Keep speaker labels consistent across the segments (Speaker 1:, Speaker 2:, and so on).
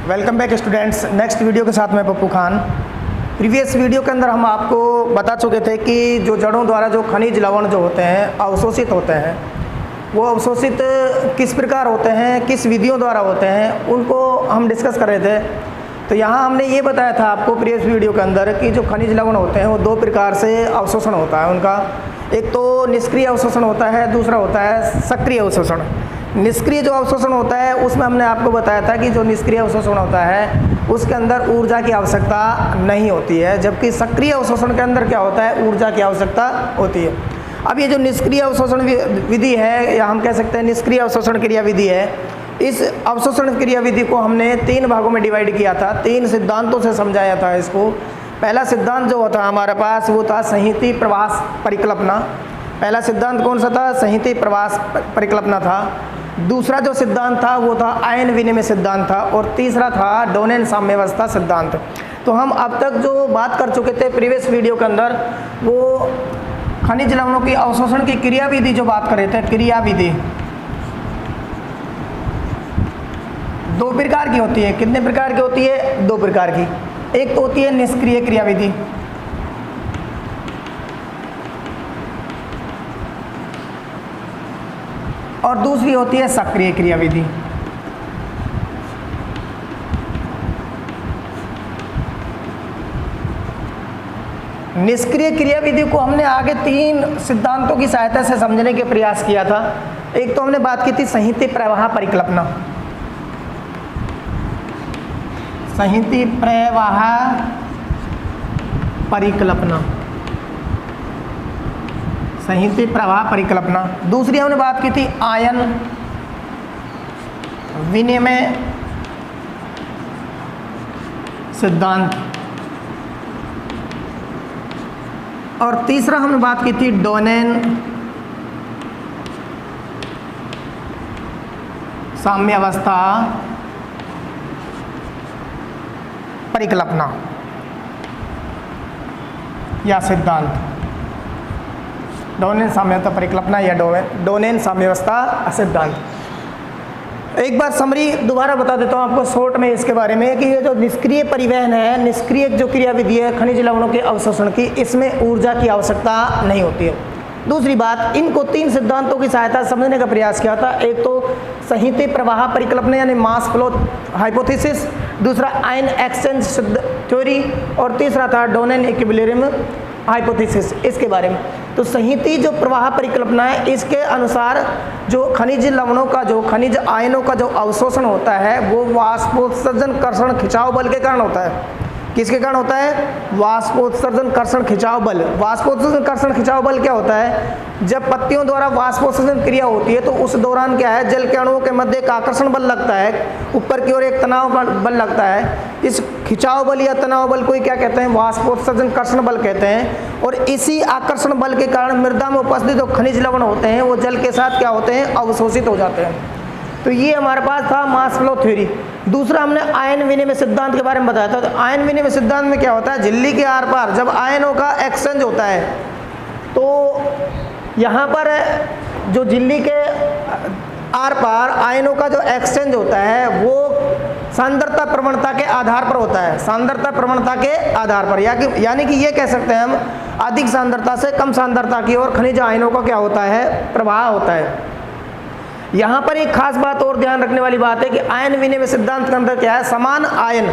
Speaker 1: Welcome back students. Next video के साथ मैं पप्पू खान। प्रीवियस वीडियो के अंदर हम आपको बता चुके थे कि जो जड़ों द्वारा जो खनिज लवण जो होते हैं अवशोषित होते हैं, वो अवशोषित किस प्रकार होते हैं, किस विधियों द्वारा होते हैं, उनको हम डिस्कस कर रहे थे। तो यहाँ हमने ये बताया था आपको प्रीवियस वीडियो के अंदर कि जो खनिज लवण होते हैं वो दो प्रकार से अवशोषण होता है उनका। एक तो निष्क्रिय अवशोषण होता है, दूसरा होता है सक्रिय अवशोषण। निष्क्रिय जो अवशोषण होता है उसमें हमने आपको बताया था कि जो निष्क्रिय अवशोषण होता है उसके अंदर ऊर्जा की आवश्यकता नहीं होती है, जबकि सक्रिय अवशोषण के अंदर क्या होता है, ऊर्जा की आवश्यकता होती है। अब ये जो निष्क्रिय अवशोषण विधि है, या हम कह सकते हैं निष्क्रिय अवशोषण क्रिया विधि है, इस अवशोषण क्रिया विधि को हमने 3 भागों में डिवाइड किया था, 3 सिद्धांतों से समझाया था इसको। पहला सिद्धांत जो था हमारे पास वो था संहति प्रवास परिकल्पना। पहला सिद्धांत कौन सा था? संहति प्रवास परिकल्पना था। दूसरा जो सिद्धांत था वो था आयन विनिमय सिद्धांत था, और तीसरा था डोनेन साम्यावस्था सिद्धांत। तो हम अब तक जो बात कर चुके थे प्रीवियस वीडियो के अंदर, वो खनिज लवणों की अवशोषण की क्रिया विधि जो बात कर रहे थे, क्रिया विधि 2 प्रकार की होती है। कितने प्रकार की होती है? 2 प्रकार की। एक तो होती है निष्क्रिय क्रिया विधि, और दूसरी होती है सक्रिय क्रिया विधि। निष्क्रिय क्रिया विधि को हमने आगे 3 सिद्धांतों की सहायता से समझने के प्रयास किया था। एक तो हमने बात की थी संहति प्रवाह परिकल्पना। संहति प्रवाह परिकल्पना, संहति प्रवाह परिकल्पना। दूसरी हमने बात की थी आयन विनिमय सिद्धांत, और तीसरा हमने बात की थी डोनेन साम्यावस्था परिकल्पना या सिद्धांत। डोनेन साम्यावस्था परिकल्पना या डोनेन साम्यावस्था सिद्धांत। एक बार समरी दोबारा बता देता हूँ आपको शॉर्ट में इसके बारे में कि ये जो निष्क्रिय परिवहन है, निष्क्रिय जो क्रिया विधि है खनिज लवणों के अवशोषण की, इसमें ऊर्जा की आवश्यकता नहीं होती है। दूसरी बात, इनको 3 सिद्धांतों की सहायता से समझने का प्रयास किया था। एक तो संहति प्रवाह परिकल्पना यानी मास फ्लो हाइपोथेसिस, दूसरा आयन एक्सचेंज थ्योरी, और तीसरा था डोनेन इक्विलिब्रियम हाइपोथेसिस। इसके बारे में तो संहति जो प्रवाह परिकल्पना है, इसके अनुसार जो खनिज लवणों का, जो खनिज आयनों का जो अवशोषण होता है वो वाष्पोत्सर्जन कर्षण खिंचाव बल के कारण होता है। किसके कारण होता है? वाष्पोत्सर्जन कर्षण खिंचाव बल। वाष्पोत्सर्जन कर्षण खिंचाव बल क्या होता है? जब पत्तियों द्वारा वाष्पोत्सर्जन क्रिया होती है तो उस दौरान क्या है, जल के अणुओं के मध्य एक आकर्षण बल लगता है, ऊपर की ओर एक तनाव बल लगता है। इस खिंचाव बल या तनाव बल को क्या कहते हैं? वाष्पोत्सर्जन कर्षण बल कहते हैं। और इसी आकर्षण बल के कारण मृदा में उपस्थित जो खनिज लवण होते हैं वो जल के साथ क्या होते हैं? अवशोषित हो जाते हैं। तो ये हमारे पास था मास फ्लो थ्योरी। दूसरा हमने आयन विनिमय सिद्धांत के बारे में बताया था। तो आयन विनिमय सिद्धांत में क्या होता है? झिल्ली के आर पार जब आयनों का एक्सचेंज होता है तो यहाँ पर जो झिल्ली के आर पार आयनों का जो एक्सचेंज होता है वो सांद्रता प्रवणता के आधार पर होता है। सांद्रता प्रवणता के आधार पर, यानी कि ये कह सकते हैं हम, अधिक सांद्रता से कम सांद्रता की ओर खनिज आयनों का क्या होता है? प्रवाह होता है। यहाँ पर एक खास बात और ध्यान रखने वाली बात है कि आयन विनिमय सिद्धांत के अंदर क्या है? समान आयन,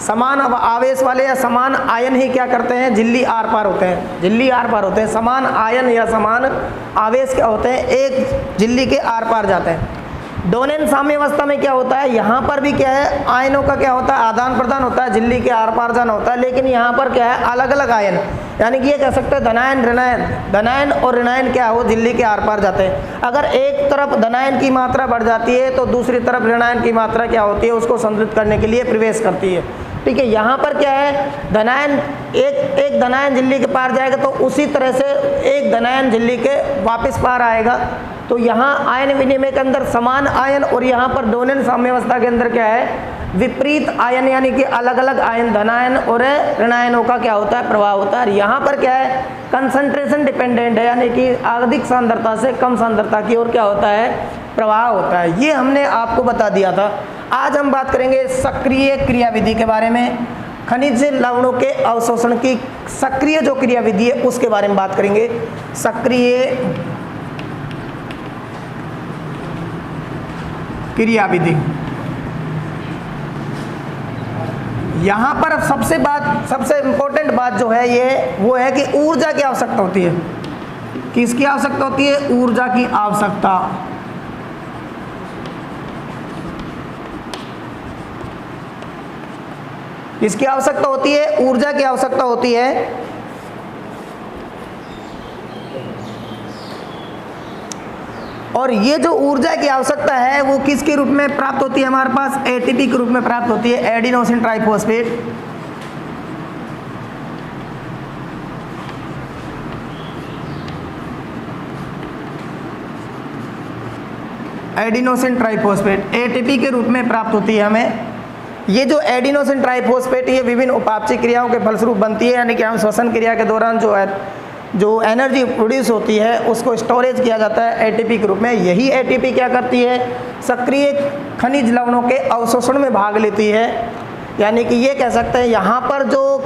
Speaker 1: समान आवेश वाले या समान आयन ही क्या करते हैं? झिल्ली आर पार होते हैं। झिल्ली आर पार होते हैं। समान आयन या समान आवेश क्या होते हैं? एक झिल्ली के आर पार जाते हैं। डोनेन साम्यावस्था में क्या होता है? यहाँ पर भी क्या है? आयनों का क्या होता है? आदान प्रदान होता है, झिल्ली के आर पार जाना होता है, लेकिन यहाँ पर क्या है? अलग अलग आयन, यानी कि ये कह सकते हैं धनायन ऋणायन, धनायन और ऋणायन क्या हो? झिल्ली के आर पार जाते हैं। अगर एक तरफ धनायन की मात्रा बढ़ जाती है तो दूसरी तरफ ऋणायन की मात्रा क्या होती है? उसको संतुलित करने के लिए प्रवेश करती है। ठीक है, यहाँ पर क्या है? धनायन एक धनायन झिल्ली के पार जाएगा तो उसी तरह से एक धनायन झिल्ली के वापस पार आएगा। तो यहाँ आयन विनिमय के अंदर समान आयन, और यहाँ पर डोनेन साम्यावस्था के अंदर क्या है? विपरीत आयन, यानी कि अलग अलग आयन, धनायन और ऋणायनों का क्या होता है? प्रवाह होता है। यहाँ पर क्या है? कंसंट्रेशन डिपेंडेंट है, यानी कि अधिक सांद्रता से कम सांद्रता की ओर क्या होता है? प्रवाह होता है। ये हमने आपको बता दिया था। आज हम बात करेंगे सक्रिय क्रियाविधि के बारे में। खनिज लवणों के अवशोषण की सक्रिय जो क्रियाविधि है उसके बारे में बात करेंगे। सक्रिय क्रियाविधि, यहाँ पर सबसे इम्पोर्टेंट बात जो है ये वो है कि ऊर्जा की आवश्यकता होती है। किसकी आवश्यकता होती है? ऊर्जा की आवश्यकता। किसकी आवश्यकता होती है? ऊर्जा की आवश्यकता होती है। और ये जो ऊर्जा की आवश्यकता है वो किसके रूप में प्राप्त होती है? हमारे पास एटीपी के रूप में प्राप्त होती है, adenosine triphosphate. Adenosine triphosphate ATP के रूप में प्राप्त होती है हमें। ये जो एडिनोसिन ट्राइफॉस्फेट ये विभिन्न उपापचय क्रियाओं के फलस्वरूप बनती है, यानी कि हम श्वसन क्रिया के दौरान जो एनर्जी प्रोड्यूस होती है उसको स्टोरेज किया जाता है एटीपी के रूप में। यही एटीपी क्या करती है? सक्रिय खनिज लवणों के अवशोषण में भाग लेती है। यानी कि ये कह सकते हैं यहाँ पर जो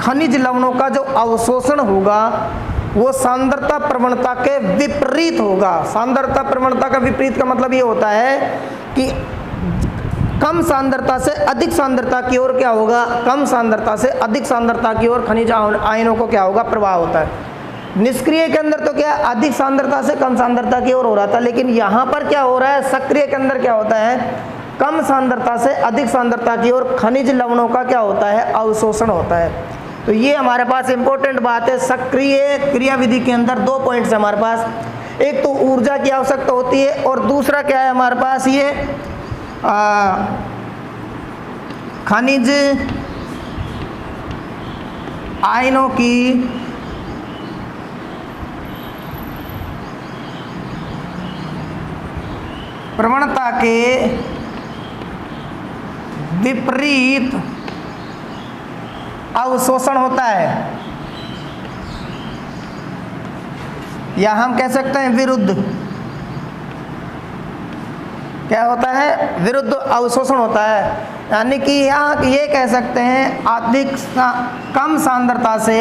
Speaker 1: खनिज लवणों का जो अवशोषण होगा वो सांद्रता प्रवणता के विपरीत होगा। सांद्रता प्रवणता का विपरीत का मतलब ये होता है कि कम सांद्रता से अधिक सांद्रता की ओर क्या होगा? कम सांद्रता से अधिक सांद्रता की ओर खनिज आयनों को क्या होगा? प्रवाह होता है। निष्क्रिय के अंदर तो क्या अधिक सांद्रता से कम सांद्रता की ओर हो रहा था, लेकिन यहाँ पर क्या हो रहा है? सक्रिय के अंदर क्या होता है? कम सांद्रता से अधिक सांद्रता की ओर खनिज लवणों का क्या होता है? अवशोषण होता है। तो ये हमारे पास इंपॉर्टेंट बात है। सक्रिय क्रियाविधि के अंदर दो पॉइंट्स है हमारे पास, एक तो ऊर्जा की आवश्यकता होती है और दूसरा क्या है हमारे पास? ये खनिज आयनों की प्रवणता के विपरीत अवशोषण होता है, या हम कह सकते हैं विरुद्ध। क्या होता है? विरुद्ध अवशोषण होता है। यानी कि यहाँ ये कह सकते हैं कम सांद्रता से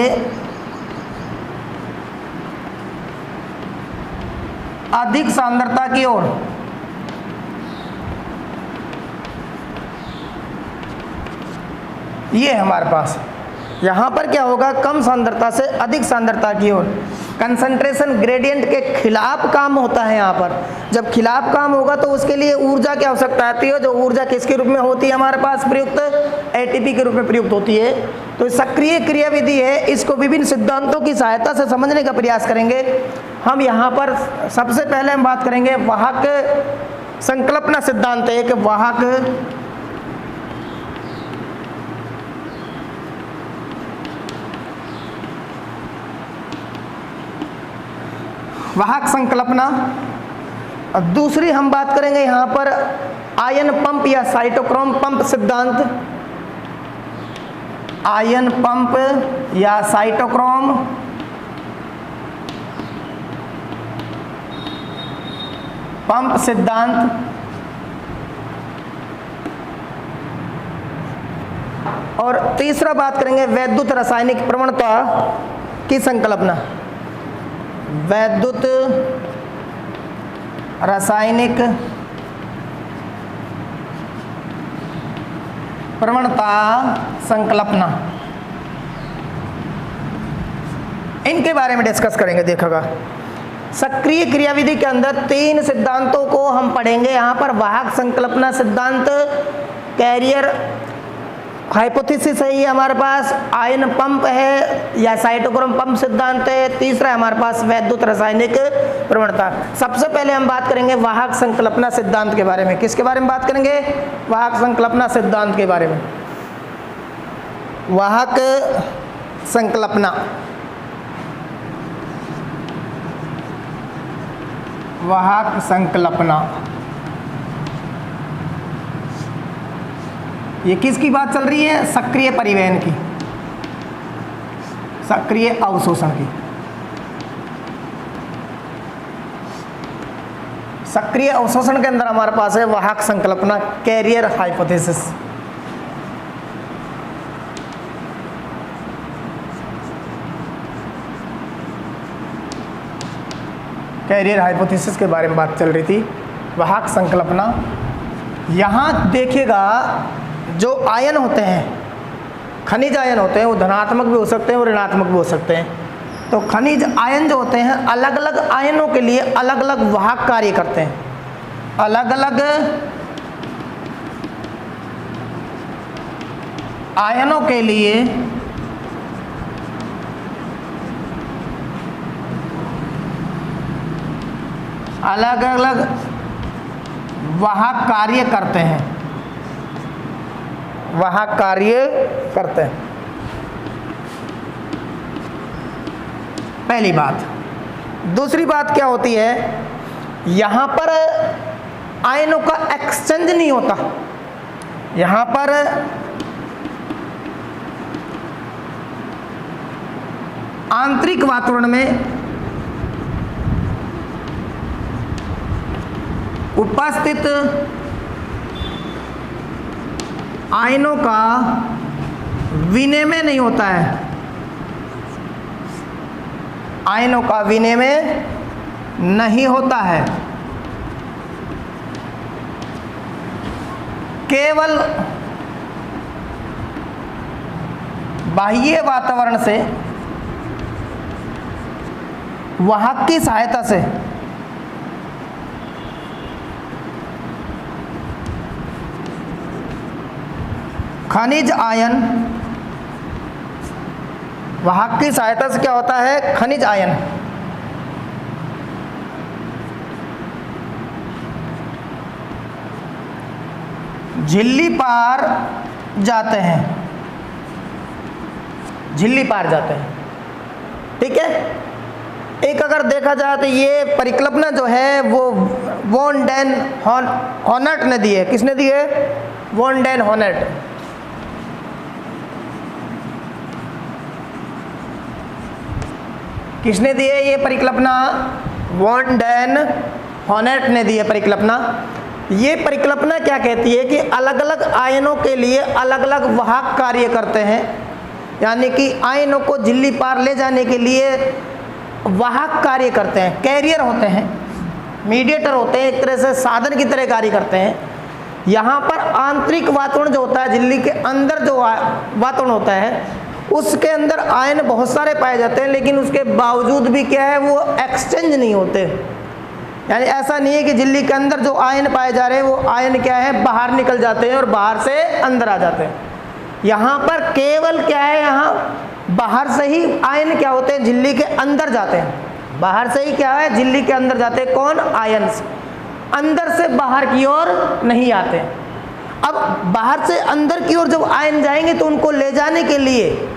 Speaker 1: अधिक सांद्रता की ओर ये हमारे पास यहाँ पर क्या होगा? कम सांद्रता से अधिक सांद्रता की ओर कंसंट्रेशन ग्रेडियंट के खिलाफ काम होता है। यहाँ पर जब खिलाफ काम होगा तो उसके लिए ऊर्जा की आवश्यकता आती है। जो ऊर्जा किसके रूप में होती है हमारे पास प्रयुक्त? एटीपी के रूप में प्रयुक्त होती है। तो सक्रिय क्रियाविधि है, इसको विभिन्न सिद्धांतों की सहायता से समझने का प्रयास करेंगे। हम यहाँ पर सबसे पहले हम बात करेंगे वाहक संकल्पना सिद्धांत। एक वाहक संकल्पना। और दूसरी हम बात करेंगे यहाँ पर आयन पंप या साइटोक्रोम पंप सिद्धांत। आयन पंप या साइटोक्रोम पंप सिद्धांत। और तीसरा बात करेंगे वैद्युत रासायनिक प्रवणता की संकल्पना। वैद्युत रासायनिक प्रवणता संकल्पना, इनके बारे में डिस्कस करेंगे। देखिएगा सक्रिय क्रियाविधि के अंदर तीन सिद्धांतों को हम पढ़ेंगे। यहाँ पर वाहक संकल्पना सिद्धांत, कैरियर हाइपोथेसिस है ये हमारे पास, आयन पंप है या साइटोक्रोम पंप सिद्धांत है, तीसरा है हमारे पास वैद्युत रासायनिक प्रवणता। सबसे पहले हम बात करेंगे वाहक संकल्पना सिद्धांत के बारे में। किसके बारे में बात करेंगे? वाहक संकल्पना सिद्धांत के बारे में। वाहक संकल्पना, वाहक संकल्पना ये किसकी बात चल रही है? सक्रिय परिवहन की, सक्रिय अवशोषण की। सक्रिय अवशोषण के अंदर हमारे पास है वाहक संकल्पना, कैरियर हाइपोथेसिस। कैरियर हाइपोथेसिस के बारे में बात चल रही थी, वाहक संकल्पना। यहाँ देखिएगा जो आयन होते हैं, खनिज आयन होते हैं, वो धनात्मक भी हो सकते हैं और ऋणात्मक भी हो सकते हैं। तो खनिज आयन जो होते हैं अलग अलग आयनों के लिए अलग अलग वाहक कार्य करते हैं। अलग अलग आयनों के लिए अलग अलग वाहक कार्य करते हैं, वाहक कार्य करते हैं। पहली बात। दूसरी बात क्या होती है, यहां पर आयनों का एक्सचेंज नहीं होता। यहां पर आंतरिक वातावरण में उपस्थित आयनों का विनिमय नहीं होता है। आयनों का विनिमय नहीं होता है। केवल बाह्य वातावरण से वाहक की सहायता से खनिज आयन, वाहक की सहायता से क्या होता है, खनिज आयन झिल्ली पार जाते हैं, झिल्ली पार जाते हैं। ठीक है। एक अगर देखा जाए तो ये परिकल्पना जो है वो वॉन डेन हॉनेट ने दी है। किसने दी है? Von den Honert. किसने दी है ये परिकल्पना? वॉन डेन हॉनेट ने दी है परिकल्पना। ये परिकल्पना क्या कहती है कि अलग अलग आयनों के लिए अलग अलग वाहक कार्य करते हैं, यानी कि आयनों को झिल्ली पार ले जाने के लिए वाहक कार्य करते हैं, कैरियर होते हैं, मीडिएटर होते हैं, एक तरह से साधन की तरह कार्य करते हैं। यहाँ पर आंतरिक वातावरण जो होता है, झिल्ली के अंदर जो वातावरण होता है उसके अंदर आयन बहुत सारे पाए जाते हैं, लेकिन उसके बावजूद भी क्या है, वो एक्सचेंज नहीं होते। यानी ऐसा नहीं है कि झिल्ली के अंदर जो आयन पाए जा रहे हैं वो आयन क्या है, बाहर निकल जाते हैं और बाहर से अंदर आ जाते हैं। यहाँ पर केवल क्या है, यहाँ बाहर से ही आयन क्या होते हैं, झिल्ली के अंदर जाते हैं। बाहर से ही क्या है, झिल्ली के अंदर जाते हैं। कौन? आयन। अंदर से बाहर की ओर नहीं आते। अब बाहर से अंदर की ओर जब आयन जाएंगे तो उनको ले जाने के लिए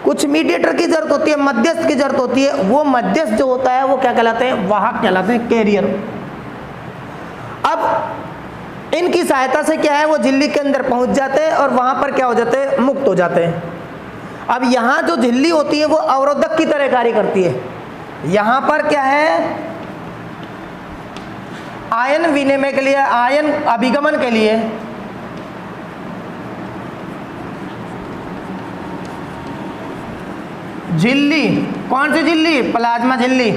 Speaker 1: कुछ मीडिएटर की जरूरत होती है, मध्यस्थ की जरूरत होती है। वो मध्यस्थ जो होता है वो क्या कहलाते हैं? वाहक कहलाते हैं, कैरियर। अब इनकी सहायता से क्या है, वो झिल्ली के अंदर पहुंच जाते हैं और वहां पर क्या हो जाते हैं, मुक्त हो जाते हैं। अब यहाँ जो झिल्ली होती है वो अवरोधक की तरह कार्य करती है। यहाँ पर क्या है, आयन विनिमय के लिए, आयन अभिगमन के लिए झिल्ली, कौन सी झिल्ली? प्लाज्मा झिल्ली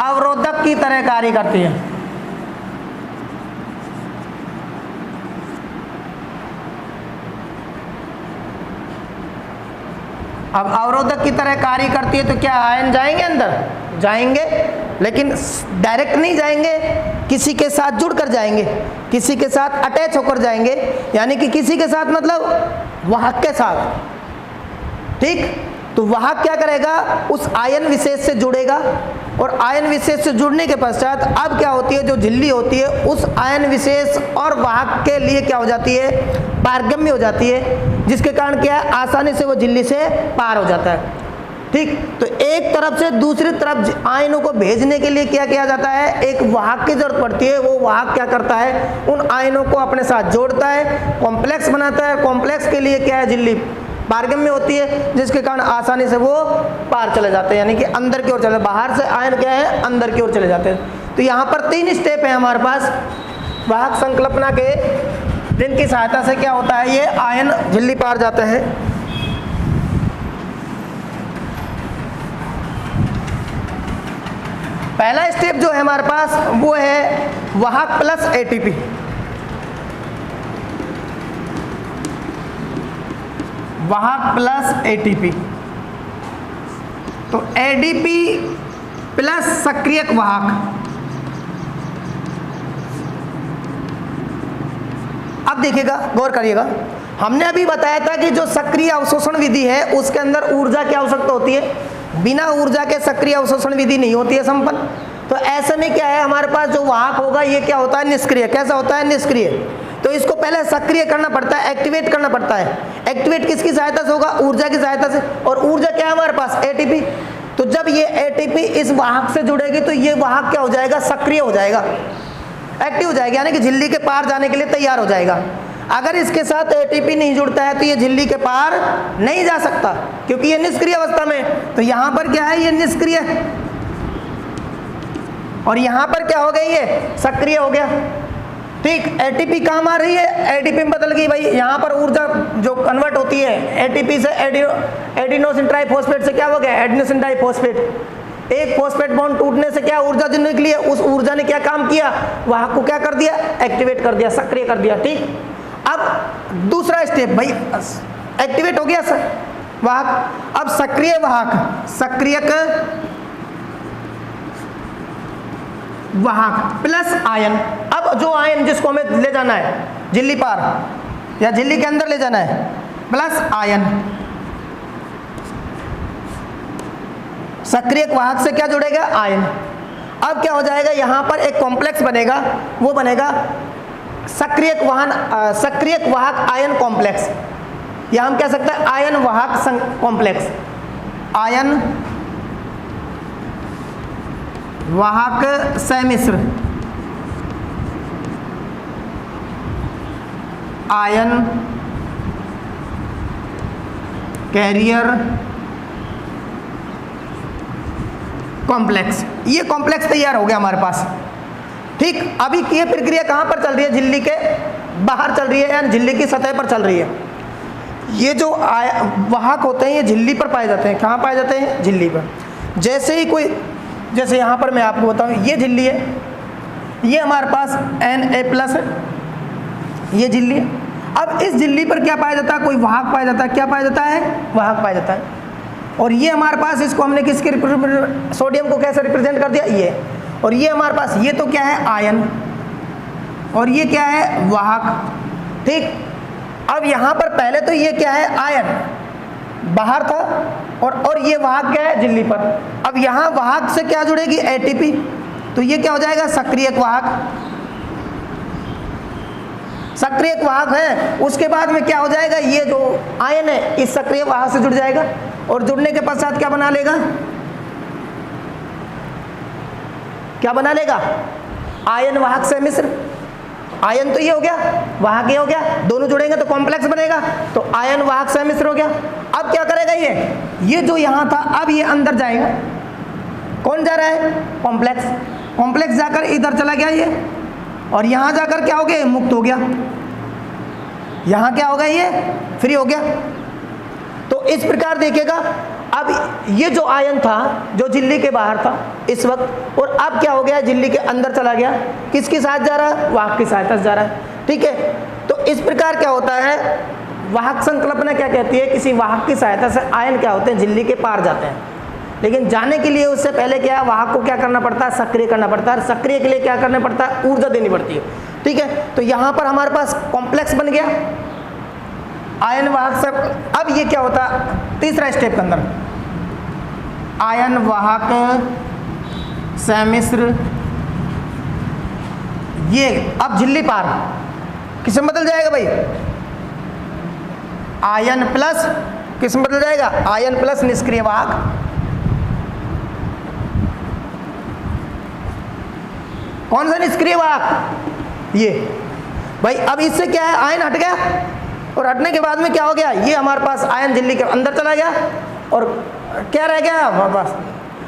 Speaker 1: अवरोधक की तरह कार्य करती है। अब अवरोधक की तरह कार्य करती है तो क्या आयन जाएंगे अंदर? जाएंगे, लेकिन डायरेक्ट नहीं जाएंगे, किसी के साथ जुड़कर जाएंगे, किसी के साथ अटैच होकर जाएंगे। यानी कि किसी के साथ मतलब वाहक के साथ। ठीक। तो वाहक क्या करेगा, उस आयन विशेष से जुड़ेगा और आयन विशेष से जुड़ने के पश्चात अब क्या होती है, जो झिल्ली होती है उस आयन विशेष और वाहक के लिए क्या हो जाती है, पारगम्य हो जाती है, जिसके कारण क्या है, आसानी से वो झिल्ली से पार हो जाता है। ठीक। तो एक तरफ से दूसरी तरफ आयनों को भेजने के लिए क्या किया जाता है, एक वाहक की जरूरत पड़ती है। वो वाहक क्या करता है, उन आयनों को अपने साथ जोड़ता है, कॉम्प्लेक्स बनाता है। कॉम्प्लेक्स के लिए क्या है, झिल्ली पारगम्य होती है, जिसके कारण आसानी से वो पार चले जाते हैं, यानी कि अंदर की ओर चले, बाहर से आयन क्या है, अंदर की ओर चले जाते हैं। तो यहाँ पर 3 स्टेप है हमारे पास वाहक संकल्पना के, जिनकी सहायता से क्या होता है, ये आयन झिल्ली पार जाते हैं। पहला स्टेप जो है हमारे पास वो है वाहक प्लस एटीपी। वाहक प्लस एटीपी, तो एडीपी प्लस सक्रियक वाहक। अब देखिएगा, गौर करिएगा, हमने अभी बताया था कि जो सक्रिय अवशोषण विधि है उसके अंदर ऊर्जा की आवश्यकता होती है, बिना ऊर्जा के सक्रिय अवशोषण विधि नहीं होती है संपन्न। तो ऐसे में क्या है, हमारे पास जो वाहक होगा ये क्या होता है, निष्क्रिय। कैसा होता है, निष्क्रिय। तो इसको पहले सक्रिय करना पड़ता है, एक्टिवेट करना पड़ता है। एक्टिवेट किसकी सहायता से होगा, ऊर्जा की सहायता से। और ऊर्जा क्या है हमारे पास, एटीपी। तो जब ये एटीपी इस वाहक से जुड़ेगी तो ये वाहक क्या हो जाएगा, सक्रिय हो जाएगा, एक्टिव हो जाएगा, यानी कि झिल्ली के पार जाने के लिए तैयार हो जाएगा। अगर इसके साथ एटीपी नहीं जुड़ता है तो ये झिल्ली के पार नहीं जा सकता, क्योंकि ये निष्क्रिय अवस्था में। तो यहां पर क्या है, ये निष्क्रिय, और यहां पर क्या हो गया, ये सक्रिय हो गया। ठीक, एटीपी काम आ रही है, एटीपी में बदल गई भाई। यहाँ पर ऊर्जा जो कन्वर्ट होती है एटीपी से एडिनोसिन ट्राइफॉस्फेट से क्या हो गया, एडिनोसिन डाइफॉस्फेट। एक फॉस्फेट बॉन्ड टूटने से क्या ऊर्जा जो निकली है, उस ऊर्जा ने क्या काम किया, वाहक को क्या कर दिया, एक्टिवेट कर दिया, सक्रिय कर दिया। ठीक, अब दूसरा स्टेप भाई, एक्टिवेट हो गया सर वाहक। अब सक्रिय वाहक, सक्रियक वाहक प्लस आयन। अब जो आयन जिसको हमें ले जाना है झिल्ली पार या झिल्ली के अंदर ले जाना है, प्लस आयन। सक्रियक वाहक से क्या जुड़ेगा, आयन। अब क्या हो जाएगा, यहां पर एक कॉम्प्लेक्स बनेगा, वो बनेगा सक्रियक वाहक आयन कॉम्प्लेक्स, या हम कह सकते हैं आयन वाहक कॉम्प्लेक्स। आयन वाहक सम्मिश्र, आयन कैरियर कॉम्प्लेक्स। ये कॉम्प्लेक्स तैयार हो गया हमारे पास। ठीक, अभी ये प्रक्रिया कहां पर चल रही है, झिल्ली के बाहर चल रही है या झिल्ली की सतह पर चल रही है। ये जो वाहक होते हैं ये झिल्ली पर पाए जाते हैं। कहां पाए जाते हैं, झिल्ली पर। जैसे ही कोई, जैसे यहां पर मैं आपको बताऊं, ये झिल्ली है, ये हमारे पास Na+ है, ये झिल्ली है। अब इस झिल्ली पर क्या पाया जाता है, कोई वाहक पाया जाता है। क्या पाया जाता है, वाहक पाया जाता है। और ये हमारे पास, इसको हमने किसके सोडियम को कैसे रिप्रेजेंट कर दिया, ये। और ये हमारे पास, ये तो क्या है, आयन, और ये क्या है, वाहक। ठीक, अब यहां पर पहले तो ये क्या है, आयन बाहर था, और ये वाहक क्या है, झिल्ली पर। अब यहां वाहक से क्या जुड़ेगी, एटीपी। तो ये क्या हो जाएगा, सक्रियक वाहक। सक्रियक वाहक है, उसके बाद में क्या हो जाएगा, ये जो आयन है इस सक्रिय वाहक से जुड़ जाएगा, और जुड़ने के पश्चात क्या बना लेगा, क्या बना लेगा, आयन वाहक सम्मिश्र। आयन तो ये हो गया, वाहक ये हो गया, दोनों जुड़ेंगे तो कॉम्प्लेक्स बनेगा, तो आयन वाहक सम्मिश्र हो गया। अब क्या करेगा, ये जो यहां था अब ये अंदर जाएगा। कौन जा रहा है, कॉम्प्लेक्स। कॉम्प्लेक्स जाकर इधर चला गया ये, और यहां जाकर क्या हो गया, मुक्त हो गया। यहां क्या हो गया, ये फ्री हो गया। तो इस प्रकार देखिएगा, अब ये जो आयन था जो झिल्ली के बाहर था इस वक्त, और अब क्या हो गया, झिल्ली के अंदर चला गया। किसकी सहायता जा रहा है, वाहक की सहायता से जा रहा है। ठीक है, तो इस प्रकार क्या होता है, वाहक संकल्पना क्या कहती है, किसी वाहक की सहायता से आयन क्या होते हैं, झिल्ली के पार जाते हैं। लेकिन जाने के लिए उससे पहले क्या है, वाहक को क्या करना पड़ता है, सक्रिय करना पड़ता है। सक्रिय के लिए क्या करना पड़ता है, ऊर्जा देनी पड़ती है। ठीक है, तो यहां पर हमारे पास कॉम्प्लेक्स बन गया आयन वाहक सब। अब ये क्या होता है, तीसरा स्टेप के अंदर आयन वाहक सम्मिश्र, ये अब झिल्ली पार किसमें बदल जाएगा भाई, आयन प्लस, किसमें बदल जाएगा, आयन प्लस निष्क्रिय वाहक। कौन सा निष्क्रिय वाहक, ये भाई। अब इससे क्या है, आयन हट गया, और हटने के बाद में क्या हो गया, ये हमारे पास आयन झिल्ली के अंदर चला गया और क्या रह गया हमारे पास।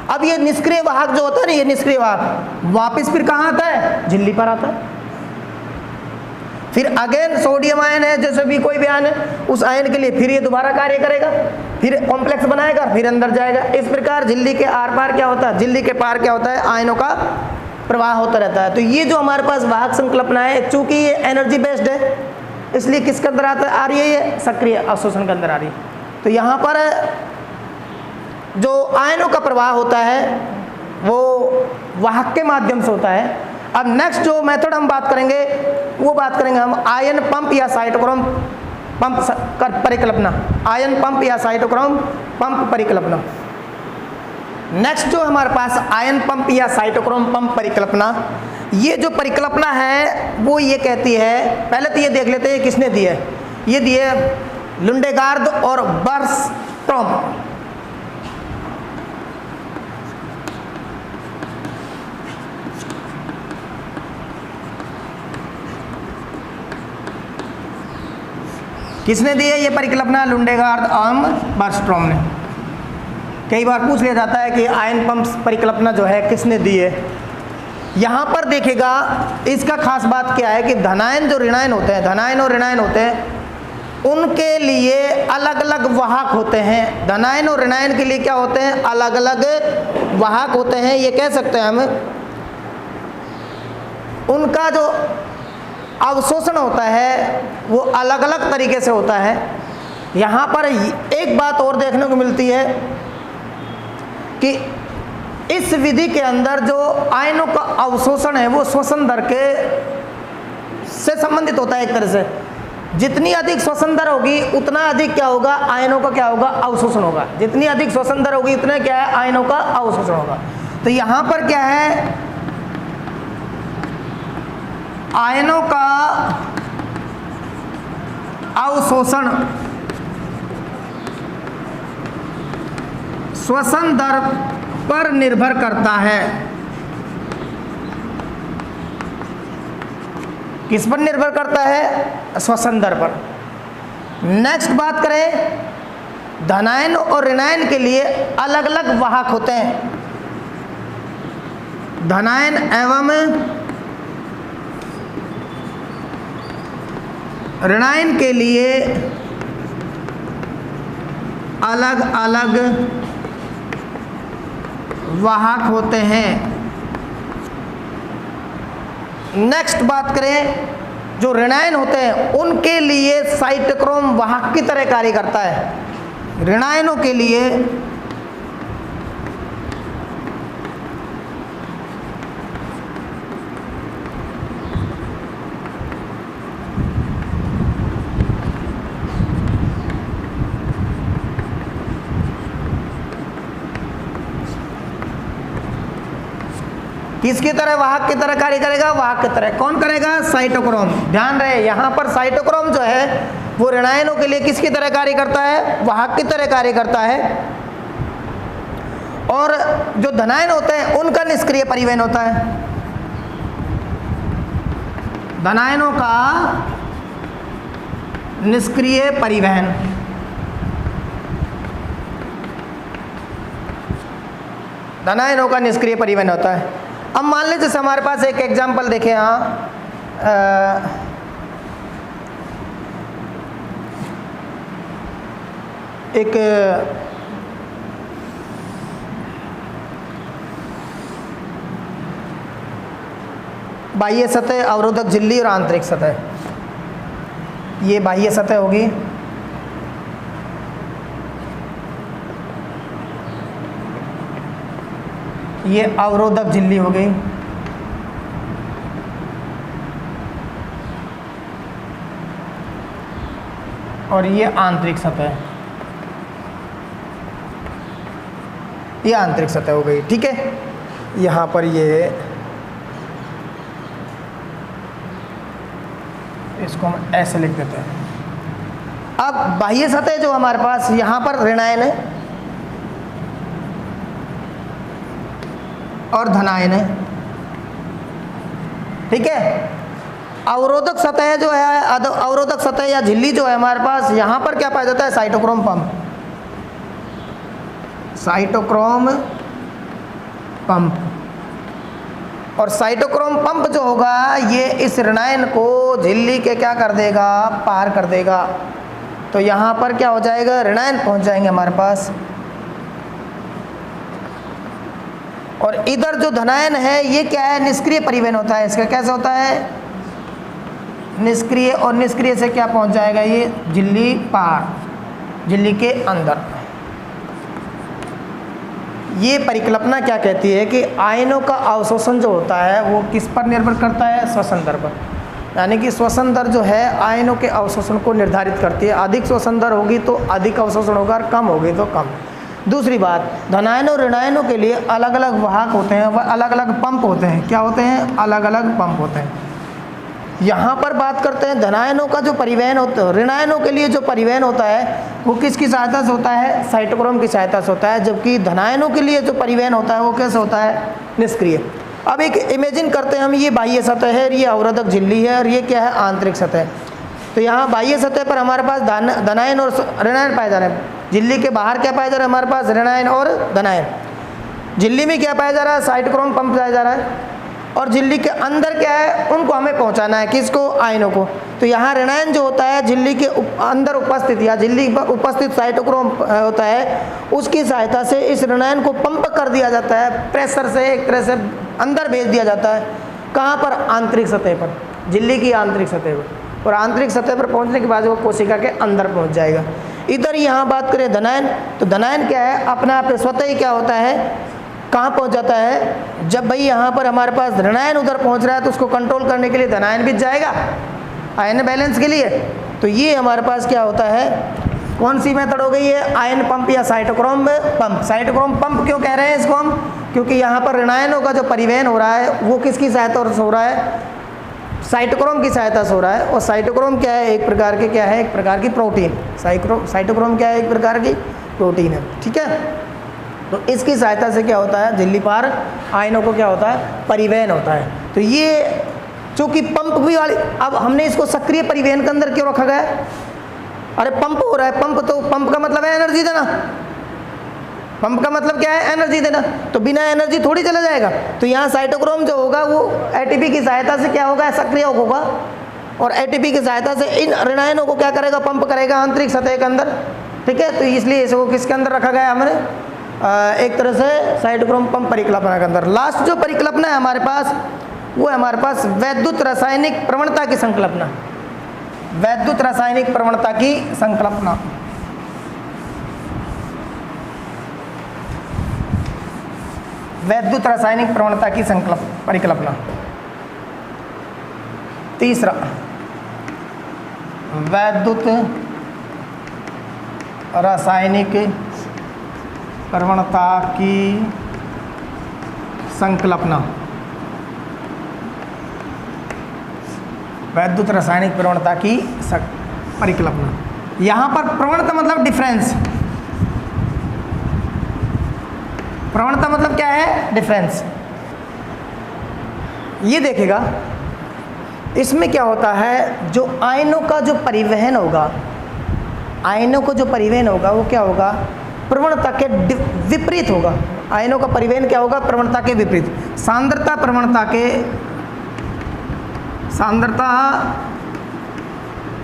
Speaker 1: अब ये निष्क्रिय वाहक जो होता है ना, ये निष्क्रिय वाहक वापस फिर कहाँ आता है, झिल्ली पर आता है। फिर अगेन सोडियम आयन है, जैसे भी कोई भी आयन है, उस आयन के लिए फिर ये दोबारा कार्य करेगा, फिर कॉम्प्लेक्स बनाएगा, फिर अंदर जाएगा। इस प्रकार झिल्ली के आर पार क्या होता है, झिल्ली के पार क्या होता है, आयनों का प्रवाह होता रहता है। तो ये जो हमारे पास वाहक संकल्पना है, चूंकि ये एनर्जी बेस्ड है, इसलिए किसके अंदर आ रही है, ये सक्रिय अवशोषण के अंदर आ रही है। तो यहाँ पर जो आयनों का प्रवाह होता है वो वाहक के माध्यम से होता है। अब नेक्स्ट जो मेथड हम बात करेंगे, वो बात करेंगे हम आयन पंप या साइटोक्रोम पंप परिकल्पना, आयन पंप या साइटोक्रोम पंप परिकल्पना। नेक्स्ट जो हमारे पास आयन पंप या साइटोक्रोम पंप परिकल्पना, ये जो परिकल्पना है वो ये कहती है, पहले तो ये देख लेते हैं किसने दी है। ये दिए लुंडेगार्ड और बर्स्ट्रॉम। किसने दी है ये परिकल्पना, लुंडेगार्ड और बर्स्ट्रॉम ने। कई बार पूछ लिया जाता है कि आयन पंप परिकल्पना जो है किसने दी है। यहाँ पर देखिएगा, इसका खास बात क्या है कि धनायन जो ऋणायन होते हैं, धनायन और ऋणायन होते हैं, उनके लिए अलग अलग वाहक होते हैं। धनायन और ऋणायन के लिए क्या होते हैं, अलग अलग वाहक होते हैं। ये कह सकते हैं हम, उनका जो अवशोषण होता है वो अलग अलग तरीके से होता है। यहाँ पर एक बात और देखने को मिलती है कि इस विधि के अंदर जो आयनों का अवशोषण है वो श्वसन दर के से संबंधित होता है। एक तरह से जितनी अधिक श्वसन दर होगी उतना अधिक क्या होगा, आयनों का क्या होगा, अवशोषण होगा। जितनी अधिक श्वसन दर होगी उतना क्या है, आयनों का अवशोषण होगा। तो यहाँ पर क्या है, आयनों का अवशोषण श्वसन दर पर निर्भर करता है। किस पर निर्भर करता है, श्वसन दर पर। नेक्स्ट बात करें, धनायन और ऋणायन के लिए अलग अलग वाहक होते हैं। धनायन एवं ऋणायन के लिए अलग अलग वाहक होते हैं। नेक्स्ट बात करें, जो ऋणायन होते हैं उनके लिए साइटोक्रोम वाहक की तरह कार्य करता है। ऋणायनों के लिए किसकी तरह, वाहक की तरह कार्य करेगा, वाहक की तरह। कौन करेगा, साइटोक्रोम। ध्यान रहे, यहाँ पर साइटोक्रोम जो है वो ऋणायनों के लिए किसकी तरह कार्य करता है, वाहक की तरह कार्य करता है। और जो धनायन होते हैं उनका निष्क्रिय परिवहन होता है। धनायनों का निष्क्रिय परिवहन, धनायनों का निष्क्रिय परिवहन होता है। अब मान लीजिए जैसे हमारे पास एक एग्जाम्पल देखें यहाँ, एक बाह्य सतह, अवरोधक झिल्ली और आंतरिक सतह। ये बाह्य सतह होगी, ये अवरोधक झिल्ली हो गई, और ये आंतरिक सतह, ये आंतरिक सतह हो गई। ठीक है, यहाँ पर ये इसको हम ऐसे लिख देते हैं। अब बाह्य सतह जो हमारे पास यहाँ पर ऋणायन है और धनायन है। ठीक है, अवरोधक सतह जो है, अवरोधक सतह या झिल्ली जो है हमारे पास, यहाँ पर क्या पाया जाता है? Cytochrome pump. Cytochrome pump. और साइटोक्रोम पंप जो होगा ये इस ऋणायन को झिल्ली के क्या कर देगा? पार कर देगा। तो यहाँ पर क्या हो जाएगा? ऋणायन पहुँच जाएंगे हमारे पास। और इधर जो धनायन है ये क्या है? निष्क्रिय परिवहन होता है इसका। कैसे होता है? निष्क्रिय। और निष्क्रिय से क्या पहुँच जाएगा? ये झिल्ली पार, झिल्ली के अंदर। ये परिकल्पना क्या कहती है कि आयनों का अवशोषण जो होता है वो किस पर निर्भर करता है? श्वसन दर पर। यानी कि श्वसन दर जो है आयनों के अवशोषण को निर्धारित करती है। अधिक श्वसन दर होगी तो अधिक अवशोषण होगा, और कम होगी तो कम। दूसरी बात, धनायनों और ऋणायनों के लिए अलग अलग वाहक होते हैं, वह अलग अलग पंप होते हैं। क्या होते हैं? अलग अलग पंप होते हैं। यहाँ पर बात करते हैं धनायनों का जो परिवहन होता है, ऋणायनों के लिए जो परिवहन होता है वो किसकी सहायता से होता है? साइटोक्रोम की सहायता से होता है। जबकि धनायनों के लिए जो परिवहन होता है वो कैसे होता है? निष्क्रिय। अब एक इमेजिन करते हैं हम, ये बाह्य सतह है, ये अवरोधक झिल्ली है, और ये क्या है? आंतरिक सतह। तो यहाँ बाह्य सतह पर हमारे पास धनायन और ऋणायन पाए जा रहे हैं। झिल्ली के बाहर क्या पाया जा रहा है? हमारे पास ऋणायन और धनायन। झिल्ली में क्या पाया जा रहा है? साइटोक्रोम पंप पाया जा रहा है। और झिल्ली के अंदर क्या है? उनको हमें पहुंचाना है। किसको? आयनों को। तो यहाँ ऋणायन जो होता है झिल्ली के अंदर उपस्थित या झिल्ली पर उपस्थित साइटोक्रोम होता है, उसकी सहायता से इस ऋणायन को पंप कर दिया जाता है। प्रेशर से एक तरह से अंदर भेज दिया जाता है। कहाँ पर? आंतरिक सतह पर, झिल्ली की आंतरिक सतह पर। और आंतरिक सतह पर पहुँचने के बाद वो कोशिका के अंदर पहुँच जाएगा। इधर यहाँ बात करें धनायन, तो धनायन क्या है? अपने आप स्वतः ही क्या होता है? कहाँ पहुँच जाता है? जब भाई यहाँ पर हमारे पास ऋणायन उधर पहुँच रहा है तो उसको कंट्रोल करने के लिए धनायन भी जाएगा आयन बैलेंस के लिए। तो ये हमारे पास क्या होता है? कौन सी मेथड हो गई है? आयन पंप या साइटोक्रोम पंप। साइटोक्रोम पंप क्यों कह रहे हैं इसको हम? क्योंकि यहाँ पर ऋणायनों का जो परिवहन हो रहा है वो किसकी सहायता से हो रहा है? साइटोक्रोम की सहायता से हो रहा है। और साइटोक्रोम क्या है? एक प्रकार के क्या है? एक प्रकार की प्रोटीन। साइटोक्रोम क्या है? एक प्रकार की प्रोटीन है। ठीक है। तो इसकी सहायता से क्या होता है? झिल्ली पार आयनों को क्या होता है? परिवहन होता है। तो ये चूँकि पंप भी वाली, अब हमने इसको सक्रिय परिवहन के अंदर क्यों रखा गया है? अरे पंप हो रहा है, पंप, तो पंप का मतलब है एनर्जी देना। पंप का मतलब क्या है? एनर्जी देना। तो बिना एनर्जी थोड़ी चला जाएगा। तो यहाँ साइटोक्रोम जो होगा वो एटीपी की सहायता से क्या होगा? सक्रिय होगा। और एटीपी की सहायता से इन ऋणायनों को क्या करेगा? पंप करेगा आंतरिक सतह के अंदर। ठीक है। तो इसलिए इसको किसके अंदर रखा गया हमने? एक तरह से साइटोक्रोम पंप परिकल्पना के अंदर। लास्ट जो परिकल्पना है हमारे पास वो है हमारे पास वैद्युत रासायनिक प्रवणता की संकल्पना। वैद्युत रासायनिक प्रवणता की संकल्पना। वैद्युत रासायनिक प्रवणता की परिकल्पना। तीसरा, वैद्युत रासायनिक प्रवणता की संकल्पना। वैद्युत रासायनिक प्रवणता की परिकल्पना। यहाँ पर प्रवणता मतलब डिफरेंस। प्रवणता मतलब क्या है? डिफरेंस। ये देखेगा इसमें क्या होता है? जो आयनों का जो परिवहन होगा, आयनों को जो परिवहन होगा वो क्या होगा? प्रवणता के विपरीत होगा। आयनों का परिवहन क्या होगा? प्रवणता के विपरीत। सांद्रता प्रवणता के, सांद्रता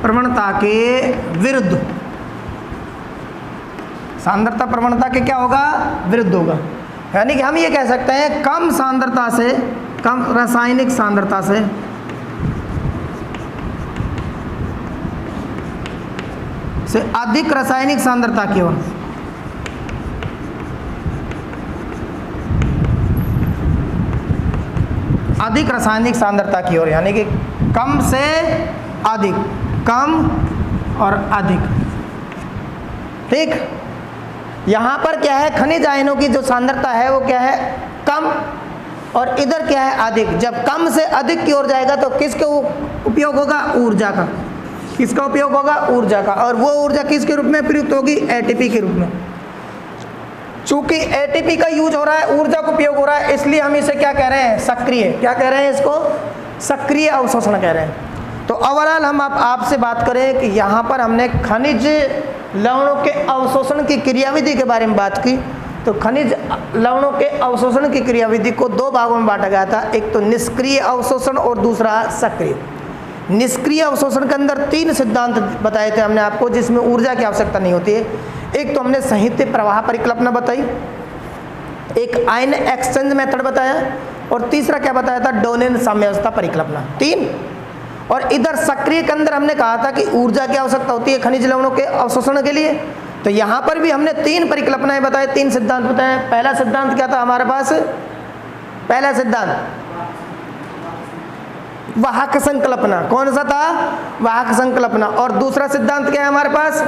Speaker 1: प्रवणता के विरुद्ध। सांद्रता प्रवणता के क्या होगा? विरुद्ध होगा। यानी कि हम ये कह सकते हैं कम सांद्रता से, कम रासायनिक सांद्रता से अधिक रासायनिक सांद्रता की ओर। अधिक रासायनिक सांद्रता की ओर, यानी कि कम से अधिक, कम और अधिक। ठीक। यहाँ पर क्या है? खनिज आयनों की जो सांद्रता है वो क्या है? कम। और इधर क्या है? अधिक। जब कम से अधिक की ओर जाएगा तो किसका उपयोग होगा? ऊर्जा का। किसका उपयोग होगा? ऊर्जा का। और वो ऊर्जा किसके रूप में प्रयुक्त होगी? एटीपी के रूप में। चूंकि एटीपी का यूज हो रहा है, ऊर्जा का उपयोग हो रहा है, इसलिए हम इसे क्या कह रहे हैं? सक्रिय। क्या कह रहे हैं इसको? सक्रिय अवशोषण कह रहे हैं। तो ओवरऑल हम आपसे बात करें कि यहाँ पर हमने खनिज लवणों के अवशोषण की क्रियाविधि के बारे में बात की। तो खनिज लवणों के अवशोषण की क्रियाविधि को दो भागों में बांटा गया था, एक तो निष्क्रिय अवशोषण और दूसरा सक्रिय। निष्क्रिय अवशोषण के अंदर तीन सिद्धांत बताए थे हमने आपको, जिसमें ऊर्जा की आवश्यकता नहीं होती है। एक तो हमने संहित प्रवाह परिकल्पना बताई, एक आयन एक्सचेंज मेथड बताया, और तीसरा क्या बताया था, डोनेन साम्यावस्था परिकल्पना। तीन। और इधर सक्रिय के अंदर हमने कहा था कि ऊर्जा की आवश्यकता होती है खनिज लवणों के अवशोषण के लिए। तो यहाँ पर भी हमने तीन परिकल्पनाएं बताए, तीन सिद्धांत बताए। पहला सिद्धांत क्या था हमारे पास, पहला सिद्धांत वाहक संकल्पना। कौन सा था, वाहक संकल्पना। और दूसरा सिद्धांत क्या है हमारे पास,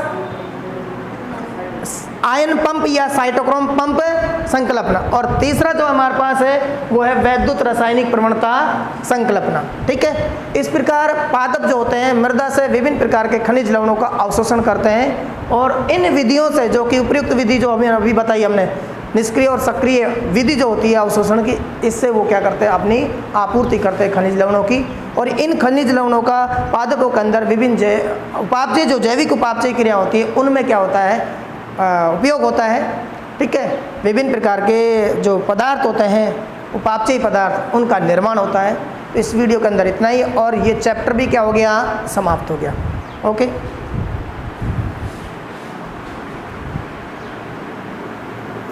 Speaker 1: आयन पंप या साइटोक्रोम पंप संकल्पना। और तीसरा जो हमारे पास है वो है वैद्युत रासायनिक प्रवणता संकल्पना। ठीक है। इस प्रकार पादप जो होते हैं मृदा से विभिन्न प्रकार के खनिज लवणों का अवशोषण करते हैं, और इन विधियों से, जो कि उपयुक्त विधि जो अभी बताई हमने, निष्क्रिय और सक्रिय विधि जो होती है अवशोषण की, इससे वो क्या करते हैं, अपनी आपूर्ति करते हैं खनिज लवणों की। और इन खनिज लवणों का पादपों के अंदर विभिन्न उपापचय, जो जैविक उपापचय क्रिया होती है, उनमें क्या होता है, उपयोग होता है। ठीक है। विभिन्न प्रकार के जो पदार्थ होते हैं, उपापचयी पदार्थ, उनका निर्माण होता है। इस वीडियो के अंदर इतना ही, और ये चैप्टर भी क्या हो गया, समाप्त हो गया। ओके।